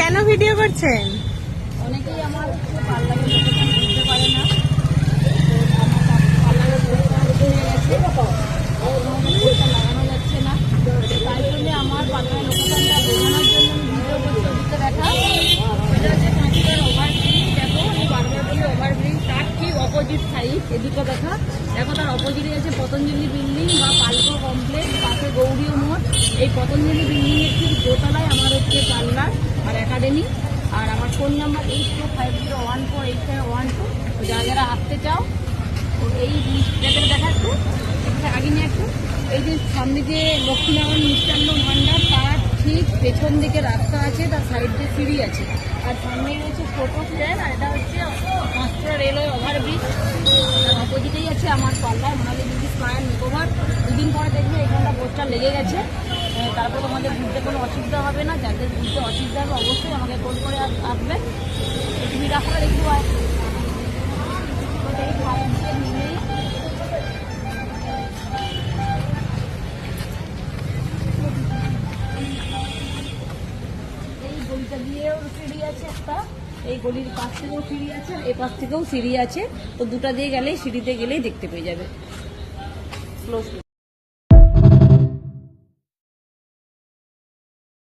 কেন ভিডিও করছেন? অনেকেই আমার পার্লারের লোকেশন বুঝতে পারে না, আমার পার্লারের পোস্টার কিনে গেছে, পোস্টার লাগানো যাচ্ছে না, তাই জন্য আমার পার্লারের লোকেশনটা বোঝানোর জন্য আমি ভিডিও করছি। ওদিকে দেখা, এটা হচ্ছে কাঁচুরের ওভারব্রিজ। দেখো আমি বারবার বলি ওভারব্রিজ, তার ঠিক অপোজিট সাইড এদিকে দেখা। দেখো তার অপোজিটে আছে পতঞ্জলি বিল্ডিং বা পালকো কমপ্লেক্স, পাশে গৌরী মোড়। এই পতঞ্জলি বিল্ডিংয়ের ঠিক দোতলায় আমার হচ্ছে পার্লার আর একাডেমি। আর আমার ফোন নাম্বার 8250148512। যারা যারা আসতে চাও এই জায়গাটা দেখা একটু আগে নিয়ে একটু, এই যে সামনে যে লক্ষ্মীনারায়ণ মিষ্টান্ন ভাণ্ডার তার ঠিক পেছন দিকে রাস্তা আছে, তার সাইড দিয়ে সিঁড়ি আছে, আর সামনে রয়েছে টোটো স্ট্যান্ড। আর এটা হচ্ছে পাঁচপুরা রেলওয়ে ওভারব্রিজ, তার অপোজিটেই আছে আমার parlour Monali beauty spa and makeover. দুদিন পরে দেখবে এখানটা পোস্টার লেগে গেছে, তারপর তোমাদের বুঝতে কোনো অসুবিধা হবে না। যাদের বুঝতে অসুবিধা হবে অবশ্যই আমাকে ফোন করে আসবে। তুমি রাখাটা দেখতে পাই নিলেই এই গলিটা দিয়েও সিঁড়ি আছে একটা, এই গলির পাশ থেকেও সিঁড়ি আছে, এই পাশ থেকেও সিঁড়ি আছে। তো দুটা দিয়ে গেলেই সিঁড়িতে গেলেই দেখতে পেয়ে যাবে।